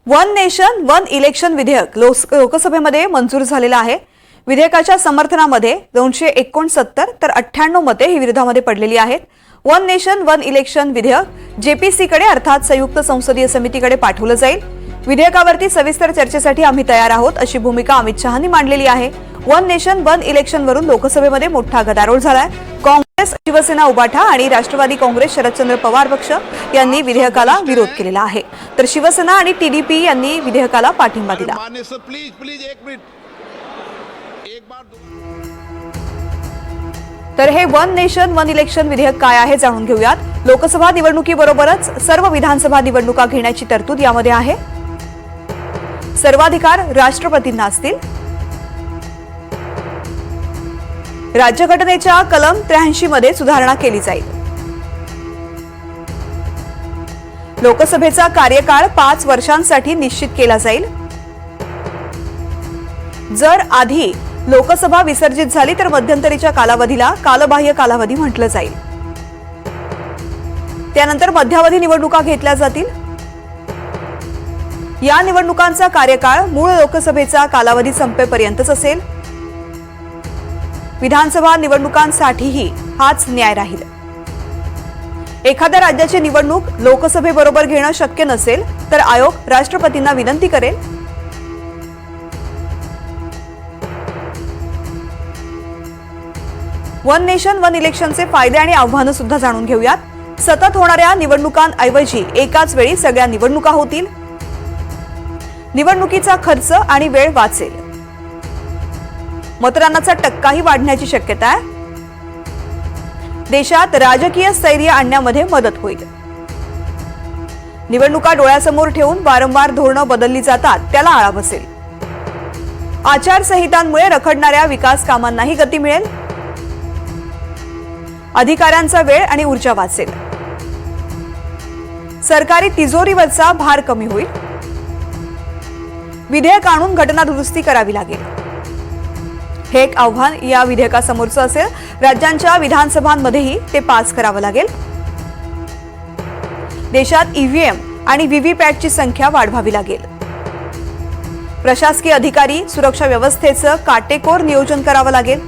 One nation one election विधेयक लोकसभेमध्ये मंजूर झालेलं आहे। विधेयकाच्या समर्थनामध्ये 269 तर 98 मते ही विरोधामध्ये पडलेली आहेत। वन नेशन वन इलेक्शन विधेयक जेपीसी कडे अर्थात संयुक्त संसदीय समितीकडे पाठवलं जाईल। विधेयकावरती सविस्तर चर्चेसाठी आम्ही तयार आहोत अशी भूमिका अमित शहांनी मांडलेली आहे। वन नेशन वन इलेक्शन वरून लोकसभेमध्ये मोठा गदारोळ झालाय। काँग्रेस, शिवसेना, उबाठा आणि राष्ट्रवादी काँग्रेस शरदचंद्र पवार पक्ष यांनी विधेयकाला विरोध केलेला आहे, तर शिवसेना आणि टीडीपी यांनी विधेयकाला पाठिंबा दिला। तर हे वन नेशन वन इलेक्शन विधेयक काय आहे जाणून घेऊयात। लोकसभा निवडणुकीबरोबरच सर्व विधानसभा निवडणुका घेण्याची तरतूद यामध्ये आहे। सर्वाधिकार राष्ट्रपतींना असतील। राज्यघटनेच्या कलम 83 मध्ये सुधारणा केली जाईल। लोकसभेचा कार्यकाळ 5 वर्षांसाठी निश्चित केला जाईल। जर आधी लोकसभा विसर्जित झाली तर मध्यंतरीच्या कालावधीला कालबाह्य कालावधी म्हटलं जाईल। त्यानंतर मध्यावधी निवडणुका घेतल्या जातील। या निवडणुकांचा कार्यकाळ मूळ लोकसभेचा कालावधी संपेपर्यंतच असेल। विधानसभा निवडणुकांसाठीही हाच न्याय राहील। एखाद्या राज्याची निवडणूक लोकसभेबरोबर घेणं शक्य नसेल तर आयोग राष्ट्रपतींना विनंती करेल। वन नेशन वन इलेक्शनचे फायदे आणि आव्हानं सुद्धा जाणून घेऊयात। सतत होणाऱ्या निवडणुकांऐवजी एकाच वेळी सगळ्या निवडणुका होतील। निवडणुकीचा खर्च आणि वेळ वाचेल। मतदानाचा टक्काही वाढण्याची शक्यता आहे। देशात राजकीय स्थैर्य आणण्यामध्ये मदत होईल। निवडणुका डोळ्यासमोर ठेवून वारंवार धोरणं बदलली जातात, त्याला आळा बसेल। आचारसंहितांमुळे रखडणाऱ्या विकास कामांनाही गती मिळेल। अधिकाऱ्यांचा वेळ आणि ऊर्जा वाचेल। सरकारी तिजोरीवरचा भार कमी होईल। विधेयक आणून घटना दुरुस्ती करावी लागेल। हे एक आव्हान या विधेयकासमोरचं असेल। राज्यांच्या विधानसभांमध्येही ते पास करावं लागेल। देशात ईव्हीएम आणि व्हीव्हीपॅटची संख्या वाढवावी लागेल। प्रशासकीय अधिकारी, सुरक्षा व्यवस्थेचं काटेकोर नियोजन करावं लागेल।